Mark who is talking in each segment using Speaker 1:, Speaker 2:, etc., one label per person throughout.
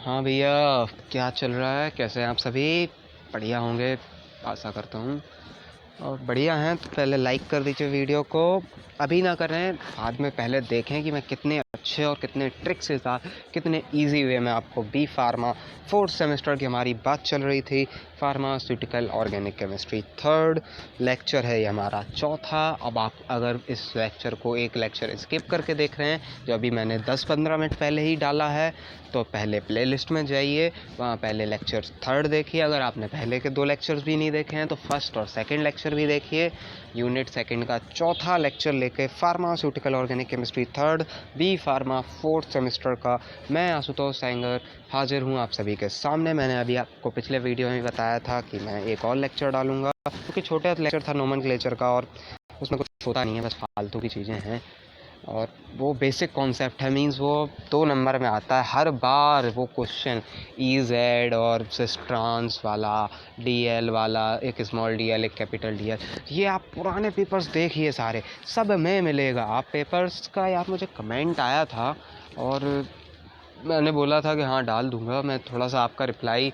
Speaker 1: हाँ भैया, क्या चल रहा है? कैसे हैं आप सभी? बढ़िया होंगे, आशा करता हूँ। और बढ़िया हैं तो पहले लाइक कर दीजिए वीडियो को। अभी ना करें, बाद में पहले देखें कि मैं कितने अच्छे और कितने ट्रिक्स के साथ, कितने इजी वे में आपको बी फार्मा फोर्थ सेमेस्टर की हमारी बात चल रही थी। Pharmaceutical organic chemistry third lecture है ये हमारा चौथा। अब आप अगर इस लेक्चर को एक लेक्चर स्किप करके देख रहे हैं जो अभी मैंने 10-15 मिनट पहले ही डाला है, तो पहले प्लेलिस्ट में जाइए, वहाँ पहले लेक्चर थर्ड देखिए। अगर आपने पहले के 2 लेक्चर्स भी नहीं देखे हैं तो फर्स्ट और सेकंड लेक्चर भी देखिए। यूनिट सेकंड का चौथा लेक्चर लेके pharmaceutical organic chemistry third B pharma fourth semester का मैं आशुतोष सेंगर हाजिर हूँ आप सभी के सामने। मैंने अभी आपको पिछले वीडियो में बताया था कि मैं एक और लेक्चर डालूंगा, क्योंकि छोटा लेक्चर था नोमेनक्लेचर का और उसमें कुछ होता नहीं है, बस फालतू की चीज़ें हैं। और वो बेसिक कॉन्सेप्ट है, मींस वो 2 नंबर में आता है हर बार वो क्वेश्चन। ई जेड और सिस्ट्रांस वाला, डी एल वाला, एक स्मॉल डी एल एक कैपिटल डी एल, ये आप पुराने पेपर्स देखिए, सारे सब में मिलेगा। आप पेपर्स का यार मुझे कमेंट आया था और मैंने बोला था कि हाँ डाल दूंगा मैं, थोड़ा सा आपका रिप्लाई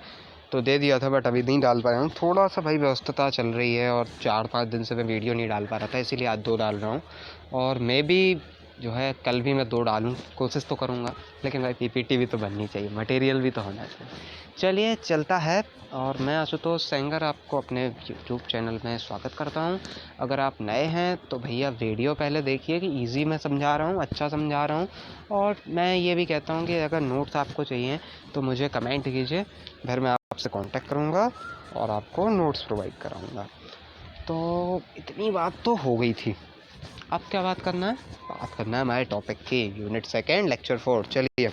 Speaker 1: तो दे दिया था, बट अभी नहीं डाल पाया हूँ। थोड़ा सा भाई व्यस्तता चल रही है और 4-5 दिन से मैं वीडियो नहीं डाल पा रहा था, इसीलिए आज 2 डाल रहा हूँ। और मे भी जो है कल भी मैं 2 डालूँ, कोशिश तो करूँगा। लेकिन भाई पीपीटी भी तो बननी चाहिए, मटेरियल भी तो होना चाहिए। चलिए चलता है। और मैं आशुतोष सेंगर आपको अपने यूट्यूब चैनल में स्वागत करता हूँ। अगर आप नए हैं तो भैया वीडियो पहले देखिए कि इजी मैं समझा रहा हूँ, अच्छा समझा रहा हूँ। और मैं ये भी कहता हूँ कि अगर नोट्स आपको चाहिए तो मुझे कमेंट कीजिए, फिर मैं आपसे कांटेक्ट करूँगा और आपको नोट्स प्रोवाइड कराऊँगा। तो इतनी बात तो हो गई थी, अब क्या बात करना है? बात करना है हमारे टॉपिक की, यूनिट सेकेंड लेक्चर 4। चलिए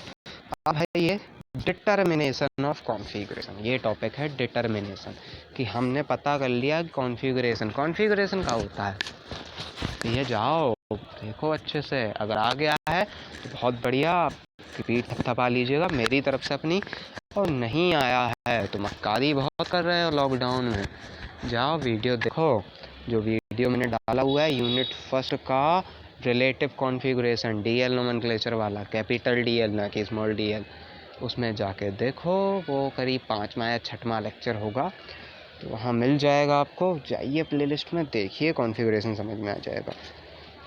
Speaker 1: अब है ये डिटर्मिनेशन ऑफ कॉन्फ़िगरेशन। ये टॉपिक है डिटर्मिनेशन, कि हमने पता कर लिया कि कॉन्फ़िगरेशन का होता है। तो ये जाओ देखो अच्छे से, अगर आ गया है तो बहुत बढ़िया, पीठ थपथपा लीजिएगा मेरी तरफ से अपनी। और नहीं आया है तो मक्कारी बहुत कर रहे हो लॉकडाउन में, जाओ वीडियो देखो। जो वीडियो मैंने डाला हुआ है यूनिट फर्स्ट का रिलेटिव कॉन्फ़िगरेशन, डीएल नोमेनक्लेचर वाला, कैपिटल डीएल ना कि स्मॉल डीएल, उसमें जाके देखो। वो करीब 5वां या 6वां लेक्चर होगा, तो वहाँ मिल जाएगा आपको। जाइए प्लेलिस्ट में देखिए, कॉन्फ़िगरेशन समझ में आ जाएगा।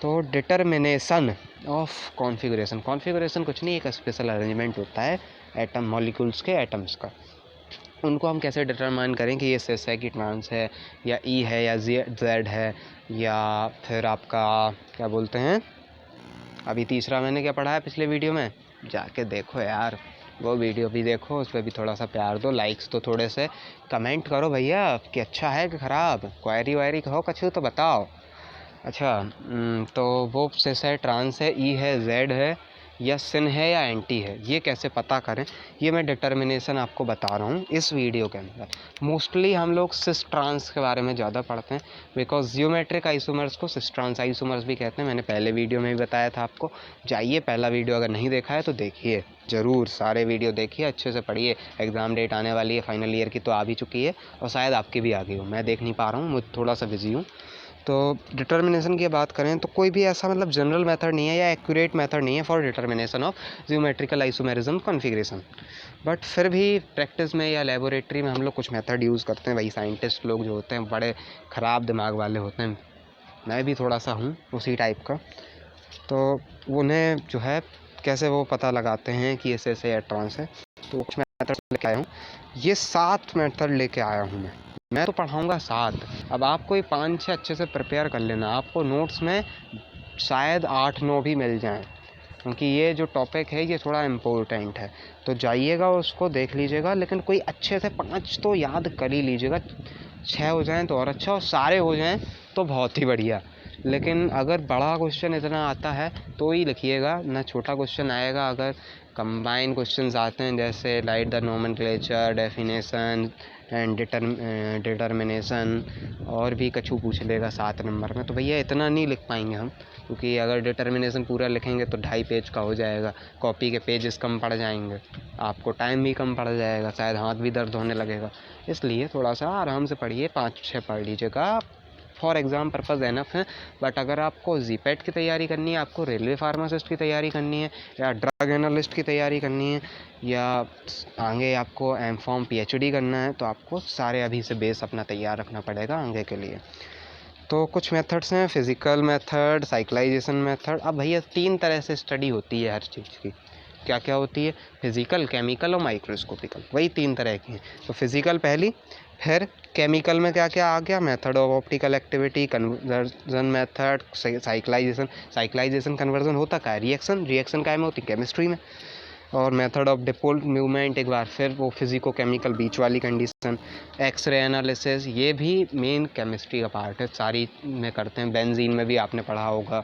Speaker 1: तो डिटर्मिनेशन ऑफ कॉन्फ़िगरेशन कुछ नहीं, एक स्पेशल अरेंजमेंट होता है एटम मॉलिक्यूल्स के, एटम्स का। उनको हम कैसे डिटरमाइन करें कि ये सिस है कि ट्रांस है, या ई है, या जेड है, या फिर आपका क्या बोलते हैं। अभी तीसरा मैंने क्या पढ़ा है पिछले वीडियो में, जाके देखो यार, वो वीडियो भी देखो, उस पर भी थोड़ा सा प्यार दो, लाइक्स तो थोड़े से, कमेंट करो भैया कि अच्छा है कि ख़राब, क्वेरी वायरी कहो कछु तो बताओ। अच्छा तो वो सिस है, ट्रांस है, ई है, जेड है, या सिन है, या एंटी है, ये कैसे पता करें, ये मैं डिटर्मिनेशन आपको बता रहा हूँ इस वीडियो के अंदर। मोस्टली हम लोग सिस ट्रांस के बारे में ज़्यादा पढ़ते हैं, बिकॉज जियोमेट्रिक आइसोमर्स को सिस ट्रांस आइसोमर्स भी कहते हैं। मैंने पहले वीडियो में भी बताया था आपको, जाइए पहला वीडियो अगर नहीं देखा है तो देखिए ज़रूर, सारे वीडियो देखिए, अच्छे से पढ़िए। एग्ज़ाम डेट आने वाली है फाइनल ईयर की, तो आ भी चुकी है और शायद आपकी भी आ गई हो, मैं देख नहीं पा रहा हूँ, मैं थोड़ा सा बिजी हूँ। तो डिटर्मिनेशन की बात करें तो कोई भी ऐसा मतलब जनरल मेथड नहीं है या एक्यूरेट मेथड नहीं है for determination of geometrical isomerism configuration. But फिर भी प्रैक्टिस में या लेबोरेटरी में हम लोग कुछ मेथड यूज़ करते हैं। भाई साइंटिस्ट लोग जो होते हैं बड़े ख़राब दिमाग वाले होते हैं, मैं भी थोड़ा सा हूँ उसी टाइप का। तो उन्हें जो है कैसे वो पता लगाते हैं कि ऐसे या ट्रांस है, तो कुछ मेथड लेके आया हूँ। ये 7 मेथड लेके आया हूँ मैं तो पढ़ाऊँगा 7। अब आपको ये 5-6 अच्छे से प्रिपेयर कर लेना, आपको नोट्स में शायद 8-9 भी मिल जाएँ, क्योंकि ये जो टॉपिक है ये थोड़ा इम्पोर्टेंट है। तो जाइएगा उसको देख लीजिएगा, लेकिन कोई अच्छे से 5 तो याद कर ही लीजिएगा। 6 हो जाएँ तो और अच्छा, और सारे हो जाएँ तो बहुत ही बढ़िया। लेकिन अगर बड़ा क्वेश्चन इतना आता है तो ही लिखिएगा ना, छोटा क्वेश्चन आएगा। अगर कंबाइन क्वेश्चंस आते हैं जैसे like the nomenclature, definition and determination, और भी कछु पूछ लेगा 7 नंबर में, तो भैया इतना नहीं लिख पाएंगे हम, क्योंकि अगर डिटर्मिनेशन पूरा लिखेंगे तो 2.5 पेज का हो जाएगा, कॉपी के पेजेस कम पड़ जाएंगे, आपको टाइम भी कम पड़ जाएगा, शायद हाथ भी दर्द होने लगेगा। इसलिए थोड़ा सा आराम से पढ़िए, 5-6 पढ़ लीजिएगा, फॉर एग्ज़ाम पर्पज़ एनफ हैं। बट अगर आपको जीपेट की तैयारी करनी है, आपको रेलवे फार्मासिस्ट की तैयारी करनी है, या ड्रग एनालिस्ट की तैयारी करनी है, या आगे आपको एमफॉर्म पीएचडी करना है, तो आपको सारे अभी से बेस अपना तैयार रखना पड़ेगा आगे के लिए। तो कुछ मेथड्स हैं, फिज़िकल मेथड, साइक्लाइजेशन मेथड। अब भैया 3 तरह से स्टडी होती है हर चीज़ की। क्या क्या होती है? फिज़िकल, केमिकल और माइक्रोस्कोपिकल, वही 3 तरह की हैं। तो फिज़िकल पहली, फिर केमिकल में क्या क्या आ गया? Method of optical activity, conversion method, cyclisation. Cyclisation conversion होता क्या है? रिएक्शन काय में होती है? केमिस्ट्री में। और मेथड ऑफ डिपोल मूवमेंट, एक बार फिर वो फिजिको केमिकल बीच वाली कंडीशन। एक्सरे एनालिसिस, ये भी मेन केमिस्ट्री का पार्ट है, सारी में करते हैं। बेंजीन में भी आपने पढ़ा होगा।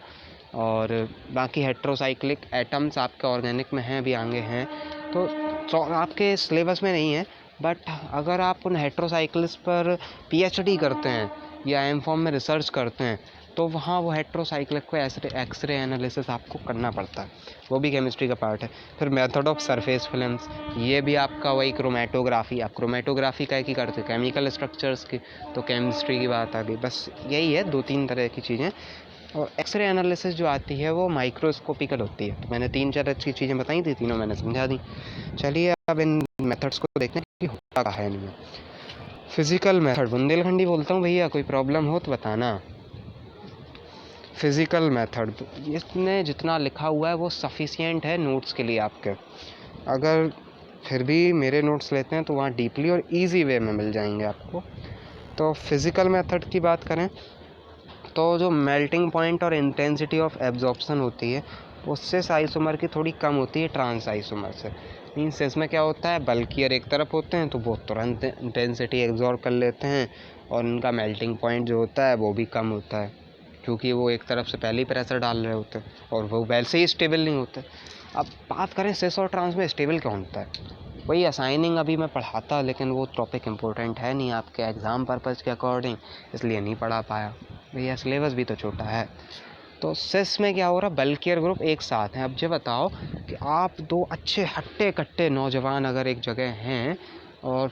Speaker 1: और बाकी हेट्रोसाइक्लिक एटम्स आपके ऑर्गेनिक में हैं, भी आगे हैं, तो आपके सिलेबस में नहीं है। बट अगर आप उन हेट्रोसाइक्लिस पर पीएचडी करते हैं या एमफॉर्म में रिसर्च करते हैं, तो वहाँ वो हेट्रोसाइक्लिक को एक्सरे एनालिसिस आपको करना पड़ता है, वो भी केमिस्ट्री का पार्ट है। फिर मेथड ऑफ सरफेस फिल्म्स, ये भी आपका वही क्रोमेटोग्राफी। आप क्रोमेटोग्राफी क्या की करते हैं? केमिकल स्ट्रक्चर्स की, तो केमिस्ट्री की बात आ गई। बस यही है, 2-3 तरह की चीज़ें। और एक्सरे एनालिसिस जो आती है वो माइक्रोस्कोपिकल होती है। तो मैंने 3-4 अच्छी चीज़ें बताई थी, तीनों मैंने समझा दी। चलिए अब इन मेथड्स को देखते हैं कि होता क्या है इनमें। फिज़िकल मेथड, बुंदेलखंडी बोलता हूँ भैया, कोई प्रॉब्लम हो तो बताना। फिज़िकल मेथड, इसमें जितना लिखा हुआ है वो सफिशिएंट है नोट्स के लिए आपके। अगर फिर भी मेरे नोट्स लेते हैं तो वहाँ डीपली और इजी वे में मिल जाएंगे आपको। तो फिज़िकल मेथड की बात करें तो जो मेल्टिंग पॉइंट और इंटेंसिटी ऑफ एब्जॉर्प्शन होती है, उससे आइसोमर की थोड़ी कम होती है ट्रांस आइसोमर से। मीन्स इसमें क्या होता है, बल्कियर एक तरफ होते हैं तो वो तुरंत इंटेंसिटी एब्जॉर्ब कर लेते हैं, और उनका मेल्टिंग पॉइंट जो होता है वो भी कम होता है, क्योंकि वो एक तरफ से पहले ही प्रेशर डाल रहे होते हैं और वो वैसे ही स्टेबल नहीं होते। अब बात करें सिस और ट्रांस में स्टेबल क्या होता है, वही असाइनिंग अभी मैं पढ़ाता, लेकिन वो टॉपिक इम्पोर्टेंट है नहीं आपके एग्ज़ाम पर्पज़ के अकॉर्डिंग, इसलिए नहीं पढ़ा पाया भैया, सिलेबस भी तो छोटा है। तो सिस में क्या हो रहा है, बल्कियर ग्रुप एक साथ हैं। अब ये बताओ कि आप 2 अच्छे हट्टे कट्टे नौजवान अगर एक जगह हैं और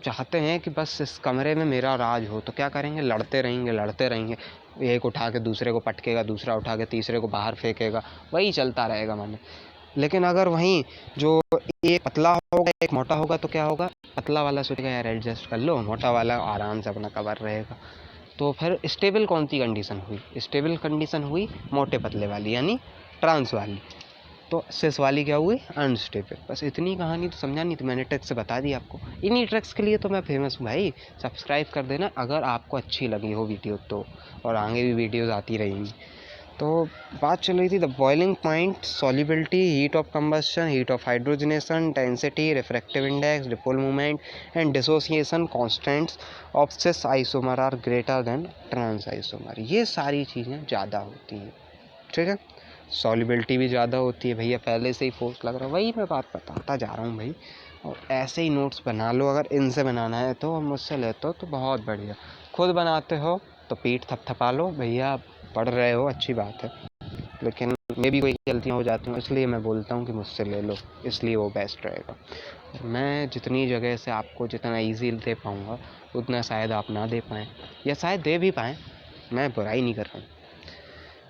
Speaker 1: चाहते हैं कि बस इस कमरे में मेरा राज हो, तो क्या करेंगे? लड़ते रहेंगे। एक उठा के दूसरे को पटकेगा, दूसरा उठा के तीसरे को बाहर फेंकेगा, वही चलता रहेगा माने। लेकिन अगर वहीं जो एक पतला होगा एक मोटा होगा, तो क्या होगा? पतला वाला सोचेगा यार एडजस्ट कर लो, मोटा वाला आराम से अपना कवर रहेगा। तो फिर स्टेबल कौन सी कंडीशन हुई? स्टेबल कंडीशन हुई मोटे पतले वाली, यानी ट्रांस वाली। तो सिस वाली क्या हुई? अनस्टेबल। बस इतनी कहानी तो समझा नहीं, तो मैंने ट्रिक्स बता दी आपको। इन्हीं ट्रिक्स के लिए तो मैं फेमस हूँ भाई। सब्सक्राइब कर देना अगर आपको अच्छी लगी हो वीडियो तो, और आगे भी वीडियोज़ आती रहेंगी। तो बात चल रही थी the boiling point, solubility, heat of combustion, heat of hydrogenation, density, refractive index, dipole movement and dissociation constants of cis isomer are greater than trans isomer. ये सारी चीज़ें ज़्यादा होती हैं, ठीक है। सॉल्युबिलिटी भी ज़्यादा होती है भैया, पहले से ही फोर्स लग रहा है, वही मैं बात बताता जा रहा हूँ भाई। और ऐसे ही नोट्स बना लो, अगर इनसे बनाना है तो मुझसे लेते हो तो बहुत बढ़िया। खुद बनाते हो तो पीठ थपथपा लो भैया, पढ़ रहे हो अच्छी बात है, लेकिन मे भी कोई गलतियाँ हो जाती हैं, इसलिए मैं बोलता हूँ कि मुझसे ले लो, इसलिए वो बेस्ट रहेगा। मैं जितनी जगह से आपको जितना इजी दे पाऊँगा उतना शायद आप ना दे पाएँ, या शायद दे भी पाएँ, मैं बुराई नहीं कर रहा हूँ।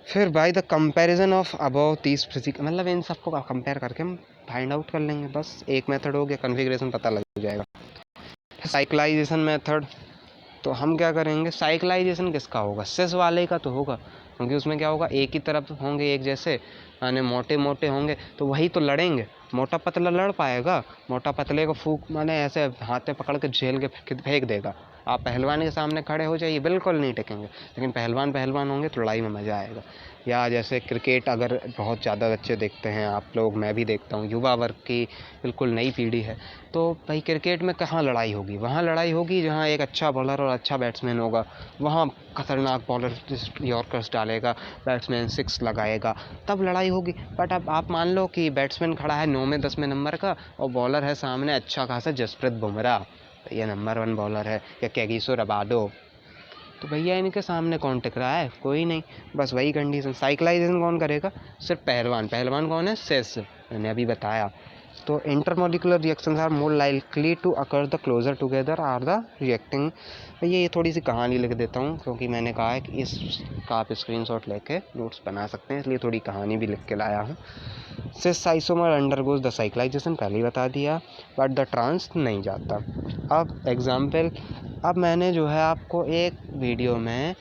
Speaker 1: फिर by the comparison of above 30 physic, मतलब इन सबको कंपेयर करके हम फाइंड आउट कर लेंगे। बस एक मेथड हो गया, कन्फिग्रेशन पता लग जाएगा। साइक्लाइजेशन मेथड, तो हम क्या करेंगे? साइक्लाइजेशन किसका होगा? सिस वाले का तो होगा, क्योंकि उसमें क्या होगा, एक ही तरफ होंगे एक जैसे, यानी मोटे मोटे होंगे तो वही तो लड़ेंगे। मोटा पतला लड़ पाएगा? मोटा पतले को फूक माने ऐसे हाथ में पकड़ के झेल के फेंक देगा। आप पहलवान के सामने खड़े हो जाइए, बिल्कुल नहीं टिकेंगे। लेकिन पहलवान होंगे तो लड़ाई में मज़ा आएगा। या जैसे क्रिकेट अगर बहुत ज़्यादा बच्चे देखते हैं आप लोग, मैं भी देखता हूँ, युवा वर्ग की बिल्कुल नई पीढ़ी है, तो भाई क्रिकेट में कहाँ लड़ाई होगी? वहाँ लड़ाई होगी जहाँ एक अच्छा बॉलर और अच्छा बैट्समैन होगा, वहाँ खतरनाक बॉलर यॉर्कर्स डालेगा, बैट्समैन 6 लगाएगा, तब लड़ाई होगी। बट अब आप मान लो कि बैट्समैन खड़ा है 9 में 10 में नंबर का, और बॉलर है सामने अच्छा खासा जसप्रीत बुमराह, ये नंबर 1 बॉलर है, या कैगिसो रबाडो, तो भैया इनके सामने कौन टिक रहा है? कोई नहीं। बस वही कंडीशन। साइक्लाइजेशन कौन करेगा? सिर्फ पहलवान कौन है? सिस, मैंने अभी बताया। तो intermolecular reactions are more likely to occur the closer together are the reacting. ये थोड़ी सी कहानी लिख देता हूँ क्योंकि मैंने कहा है कि इसका आप स्क्रीनशॉट लेके नोट्स बना सकते हैं, इसलिए थोड़ी कहानी भी लिख के लाया हूँ। Cis isomer undergoes the cyclisation, पहले ही बता दिया, बट द ट्रांस नहीं जाता। अब एग्जाम्पल, अब मैंने जो है आपको एक वीडियो में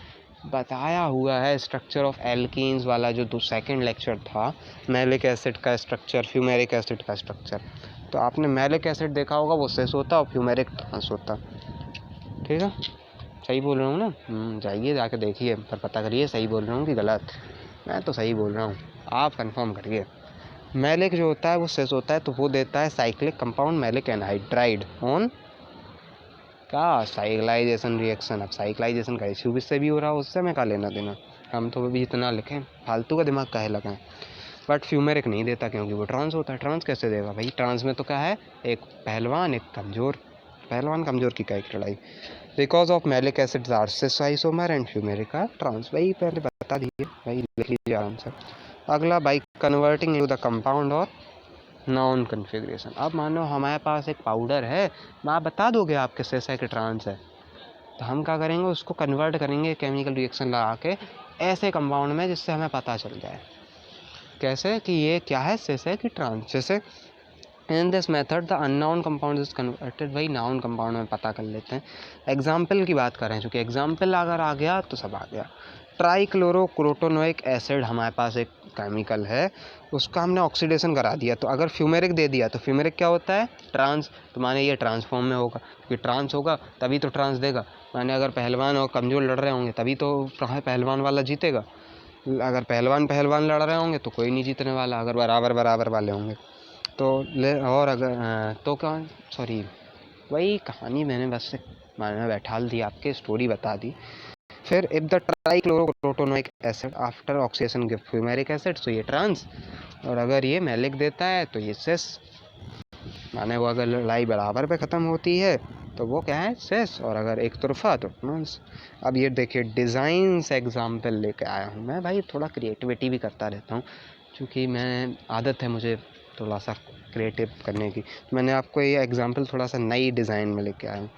Speaker 1: बताया हुआ है स्ट्रक्चर ऑफ एल्कीन्स वाला, जो सेकंड लेक्चर था, मैलिक एसिड का स्ट्रक्चर, फ्यूमेरिक एसिड का स्ट्रक्चर। तो आपने मैलिक एसिड देखा होगा, वो सिस होता और फ्यूमेरिक ट्रांस होता। ठीक है, सही बोल रहा हूँ ना? जाइए जाके देखिए, पर पता करिए सही बोल रहा हूँ कि गलत। मैं तो सही बोल रहा हूँ, आप कंफर्म करिए। मैलिक जो होता है वो सिस होता है, तो वो देता है cyclic compound maleic anhydride on क्या, साइक्लाइजेशन रिएक्शन। अब साइक्लाइजेशन का इश्यू भी से भी हो रहा है, उससे मैं क्या लेना देना, हम तो अभी इतना लिखें, फालतू का दिमाग काहे लगाएं। बट फ्यूमेरिक नहीं देता क्योंकि वो ट्रांस होता है। ट्रांस कैसे देगा भाई? ट्रांस में तो क्या है, एक पहलवान एक कमज़ोर, पहलवान कमज़ोर की क्या लड़ाई। Because of maleic acids are cis isomer and fumaric are trans, वही पहले बता दिए भाई, लिख लीजिए आराम से। अगला, by converting to the compound और नॉन कन्फिग्रेशन। अब मानो हमारे पास एक पाउडर है, आप बता दोगे आपके सिस है कि ट्रांस है, तो हम क्या करेंगे, उसको कन्वर्ट करेंगे केमिकल रिएक्शन लगा के ऐसे कंपाउंड में जिससे हमें पता चल जाए कैसे कि ये क्या है, सिस है कि ट्रांस। जैसे in this method the unknown compound is converted, वही नाउन कंपाउंड में पता कर लेते हैं। एग्जाम्पल की बात करें, चूँकि एग्जाम्पल अगर आ गया तो सब आ गया। ट्राइक्लोरोक्रोटोनोइक एसिड हमारे पास एक केमिकल है, उसका हमने ऑक्सीडेशन करा दिया, तो अगर फ्यूमेरिक दे दिया तो फ्यूमेरिक क्या होता है, ट्रांस। तो माने ये ट्रांसफॉर्म में होगा, क्योंकि ट्रांस होगा तभी तो ट्रांस देगा। माने अगर पहलवान और कमज़ोर लड़ रहे होंगे तभी तो पहलवान वाला जीतेगा, अगर पहलवान लड़ रहे होंगे तो कोई नहीं जीतने वाला, अगर बराबर वाले होंगे तो और अगर तो क्या, सॉरी वही कहानी मैंने बस से मैंने बैठा दी, आपके स्टोरी बता दी। फिर if the trichlorocrotonoic acid after oxidation give fumaric acid, तो ये ट्रांस, और अगर ये मैलिक देता है तो ये सिस। माने वो अगर लड़ाई बराबर पे ख़त्म होती है तो वो क्या है, सिस, और अगर एक तरफा तो ट्रांस। अब ये देखिए डिज़ाइन से एग्जाम्पल लेके आया हूँ मैं, भाई थोड़ा क्रिएटिविटी भी करता रहता हूँ, क्योंकि मैं आदत है मुझे थोड़ा सा क्रिएटिव करने की। मैंने आपको ये एग्जांपल थोड़ा सा नई डिज़ाइन में लेके आया हूँ।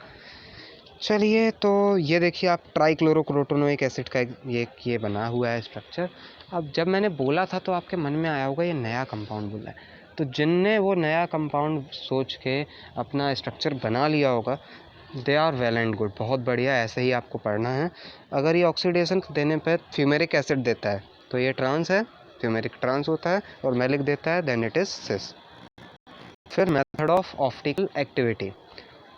Speaker 1: चलिए, तो ये देखिए आप ट्राइक्लोरोक्रोटोनोइक एसिड का ये बना हुआ है स्ट्रक्चर। अब जब मैंने बोला था तो आपके मन में आया होगा ये नया कंपाउंड बोला है, तो जिनने वो नया कंपाउंड सोच के अपना स्ट्रक्चर बना लिया होगा, they are well and good, बहुत बढ़िया, ऐसे ही आपको पढ़ना है। अगर ये ऑक्सीडेशन देने पर फ्यूमेरिक एसिड देता है तो ये ट्रांस है, फ्यूमेरिक ट्रांस होता है, और मैलिक देता है देन इट इज़ सिस। फिर मेथड ऑफ ऑप्टिकल एक्टिविटी,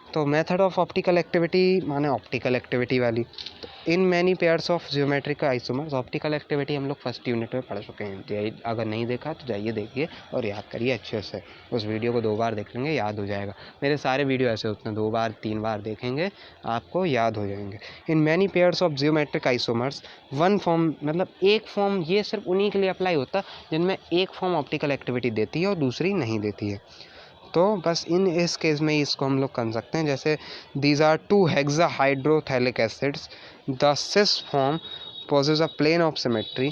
Speaker 1: तो मेथड ऑफ ऑप्टिकल एक्टिविटी माने ऑप्टिकल एक्टिविटी वाली। तो in many pairs of geometric isomers, optical activity हम लोग फर्स्ट यूनिट में पढ़ चुके हैं, अगर नहीं देखा तो जाइए देखिए और याद करिए अच्छे से। उस वीडियो को 2 बार देख लेंगे, याद हो जाएगा। मेरे सारे वीडियो ऐसे होते हैं, 2 बार 3 बार देखेंगे आपको याद हो जाएंगे। In many pairs of geometric isomers one form, मतलब एक फॉर्म, ये सिर्फ उन्हीं के लिए अप्लाई होता है जिनमें एक फॉर्म ऑप्टिकल एक्टिविटी देती है और दूसरी नहीं देती है। तो बस इस केस में इसको हम लोग कर सकते हैं, जैसे these are 2 hexa hydrophthalic acids, the cis form possess a plane of symmetry.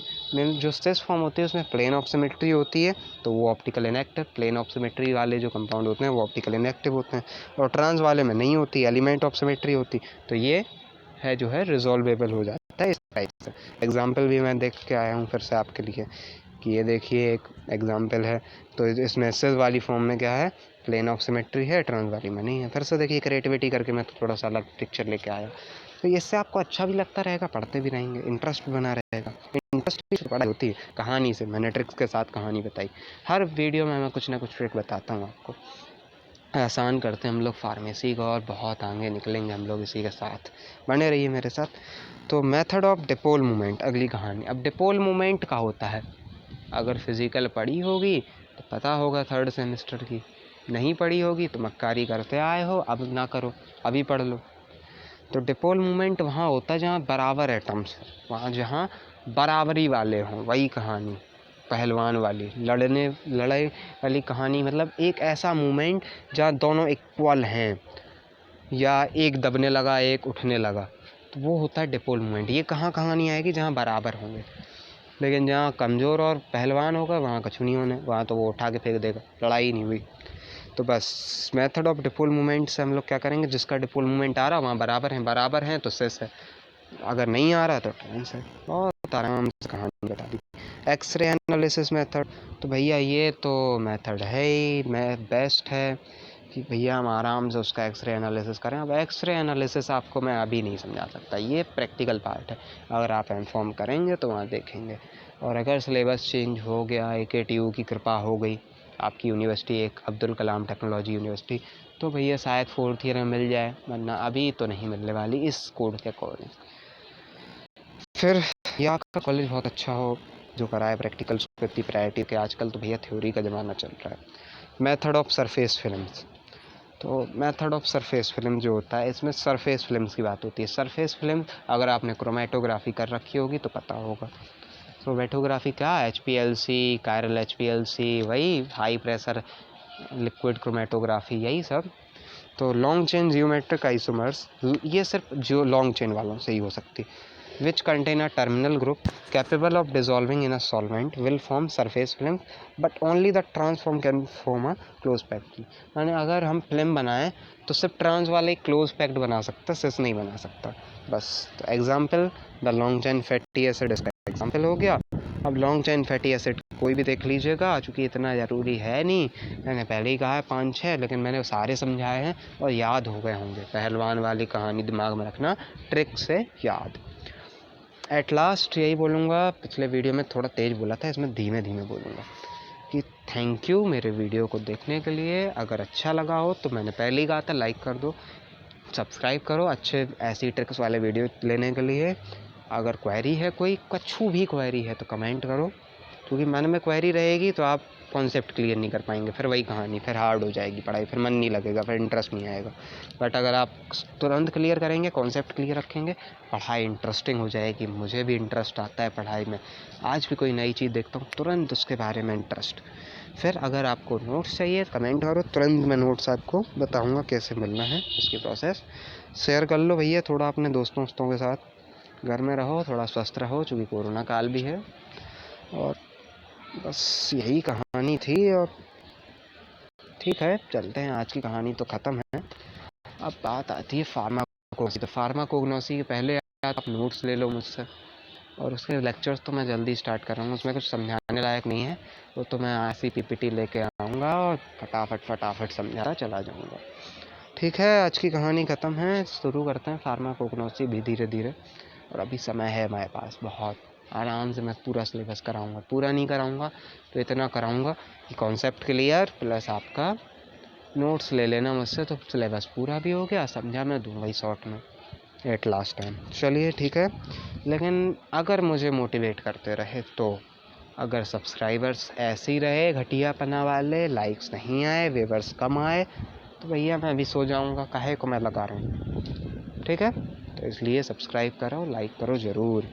Speaker 1: जो सिस फॉर्म होती है उसमें प्लेन ऑफ सिमेट्री होती है, तो वो optical inactive. Plane of symmetry वाले जो कंपाउंड होते हैं वो ऑप्टिकल इनएक्टिव होते हैं, और ट्रांस वाले में नहीं होती, एलिमेंट ऑफ सिमेट्री होती, तो ये है जो है रिजॉल्वेबल हो जाता है इस टाइप से। एग्जाम्पल भी मैं देख के आया हूँ फिर से आपके लिए, कि ये देखिए एक एग्जाम्पल है, तो इसमें सिस वाली फॉर्म में क्या है, प्लेन ऑफ सिमेट्री है, ट्रांस वाली में नहीं है। फिर से देखिए क्रिएटिविटी करके मैं थोड़ा सा अलग पिक्चर लेके आया, तो इससे आपको अच्छा भी लगता रहेगा, पढ़ते भी रहेंगे, इंटरेस्ट भी बना रहेगा। इंटरेस्ट भी पढ़ाई होती है कहानी से, मैंने ट्रिक्स के साथ कहानी बताई। हर वीडियो में मैं कुछ ना कुछ ट्रिक बताता हूँ आपको, आसान करते हैं हम लोग फार्मेसी का, और बहुत आगे निकलेंगे हम लोग इसी के साथ, बने रहिए मेरे साथ। तो मेथड ऑफ डिपोल मूवमेंट, अगली कहानी। अब डिपोल मूवमेंट का होता है, अगर फिज़िकल पढ़ी होगी तो पता होगा 3rd सेमेस्टर की, नहीं पढ़ी होगी तो मक्कारी करते आए हो, अब ना करो, अभी पढ़ लो। तो डिपोल मूवमेंट वहाँ होता है जहाँ बराबर एटम्स, वहाँ जहाँ बराबरी वाले हों, वही कहानी पहलवान वाली, लड़ाई वाली कहानी, मतलब एक ऐसा मूवमेंट जहाँ दोनों इक्वल हैं, या एक दबने लगा एक उठने लगा, तो वो होता है डिपोल मूवमेंट। ये कहानी आएगी जहाँ बराबर होंगे, लेकिन जहाँ कमज़ोर और पहलवान होगा वहाँ कछु नहीं होने, वहाँ तो वो उठा के फेंक देगा, लड़ाई नहीं हुई। तो बस मेथड ऑफ डिपोल मूवमेंट से हम लोग क्या करेंगे, जिसका डिपोल मूवमेंट आ रहा वहाँ बराबर हैं तो सेस है, अगर नहीं आ रहा तो ट्रांस है। बहुत आराम से कहानी बता दी। एक्सरे एनालिसिस मेथड, तो भैया ये तो मेथड है ही, मैं बेस्ट है कि भैया हम आराम से उसका एक्सरे एनालिसिस करें। अब एक्सरे एनालिसिस आपको मैं अभी नहीं समझा सकता, ये प्रैक्टिकल पार्ट है, अगर आप इन्फॉर्म करेंगे तो वहाँ देखेंगे। और अगर सिलेबस चेंज हो गया, AKTU की कृपा हो गई आपकी यूनिवर्सिटी, एक अब्दुल कलाम टेक्नोलॉजी यूनिवर्सिटी, तो भैया शायद 4th ईयर में मिल जाए, वरना अभी तो नहीं मिलने वाली इस कोड के अकॉर्डिंग। फिर या आपका कॉलेज बहुत अच्छा हो जो कराए प्रैक्टिकल्स को इतनी प्रायोरिटी के, आजकल तो भैया थ्योरी का ज़माना चल रहा है। मेथड ऑफ सरफेस फिल्म्स, तो मेथड ऑफ सरफेस फिल्म जो होता है, इसमें सरफेस फिल्म्स की बात होती है। सरफेस फिल्म अगर आपने क्रोमेटोग्राफी कर रखी होगी तो पता होगा। क्रोमेटोग्राफी क्या, HPLC, कायरल HPLC, वही हाई प्रेशर लिक्विड क्रोमेटोग्राफी, यही सब। तो लॉन्ग चेन जियोमेट्रिक आइसोमर्स, ये सिर्फ जो लॉन्ग चेन वालों से ही हो सकती, which contain a terminal group capable of dissolving in a solvent will form surface film, but only the trans form can form a close packed। यानी अगर हम फिल्म बनाएं तो सिर्फ ट्रांस वाले क्लोज पैक्ड बना सकता, सिस नहीं बना सकता बस। तो example the long chain fatty acid इसका एग्जाम्पल हो गया। अब लॉन्ग चेन फैटी एसिड कोई भी देख लीजिएगा, चूँकि इतना ज़रूरी है नहीं, मैंने पहले ही कहा है 5-6, लेकिन मैंने सारे समझाए हैं और याद हो गए होंगे। पहलवान वाली कहानी दिमाग में रखना, ट्रिक से याद। एट लास्ट यही बोलूँगा, पिछले वीडियो में थोड़ा तेज़ बोला था, इसमें धीमे धीमे बोलूँगा कि थैंक यू मेरे वीडियो को देखने के लिए। अगर अच्छा लगा हो तो मैंने पहले ही कहा था लाइक कर दो, सब्सक्राइब करो अच्छे ऐसी ट्रिक्स वाले वीडियो लेने के लिए। अगर क्वेरी है, कोई कुछ भी क्वेरी है तो कमेंट करो, क्योंकि मन में क्वेरी रहेगी तो आप कॉन्सेप्ट क्लियर नहीं कर पाएंगे, फिर वही कहानी, फिर हार्ड हो जाएगी पढ़ाई, फिर मन नहीं लगेगा, फिर इंटरेस्ट नहीं आएगा। बट अगर आप तुरंत क्लियर करेंगे, कॉन्सेप्ट क्लियर रखेंगे, पढ़ाई इंटरेस्टिंग हो जाएगी। मुझे भी इंटरेस्ट आता है पढ़ाई में, आज भी कोई नई चीज़ देखता हूँ तुरंत उसके बारे में इंटरेस्ट। फिर अगर आपको नोट्स चाहिए कमेंट करो, तुरंत मैं नोट्स आपको बताऊँगा कैसे मिलना है, उसकी प्रोसेस शेयर कर लो भैया थोड़ा अपने दोस्तों के साथ। घर में रहो, थोड़ा स्वस्थ रहो, चूँकि कोरोना काल भी है। और बस यही कहानी थी, और ठीक है चलते हैं, आज की कहानी तो ख़त्म है। अब बात आती है फार्माकोग्नोसी। तो फार्माकोग्नोसी के पहले आप नोट्स ले लो मुझसे, और उसके लेक्चर्स तो मैं जल्दी स्टार्ट कर रहा हूँ, उसमें कुछ समझाने लायक नहीं है, वो तो मैं ऐसी PPT लेके आऊँगा और फटाफट समझाता चला जाऊँगा। ठीक है, आज की कहानी ख़त्म है, शुरू करते हैं फार्माकोग्नोसी भी धीरे धीरे। और अभी समय है मेरे पास बहुत, आराम से मैं पूरा सिलेबस कराऊंगा, पूरा नहीं कराऊंगा तो इतना कराऊंगा कि कॉन्सेप्ट क्लियर प्लस आपका नोट्स ले लेना मुझसे, तो सिलेबस पूरा भी हो गया, समझा मैं दूंगा ही शॉर्ट में एट लास्ट टाइम। चलिए ठीक है, लेकिन अगर मुझे मोटिवेट करते रहे तो, अगर सब्सक्राइबर्स ऐसे ही रहे घटियापना वाले, लाइक्स नहीं आए, व्यूअर्स कम आए, तो भैया मैं भी सो जाऊंगा, काहे को मैं लगा रहा हूँ। ठीक है, तो इसलिए सब्सक्राइब करो, लाइक करो ज़रूर।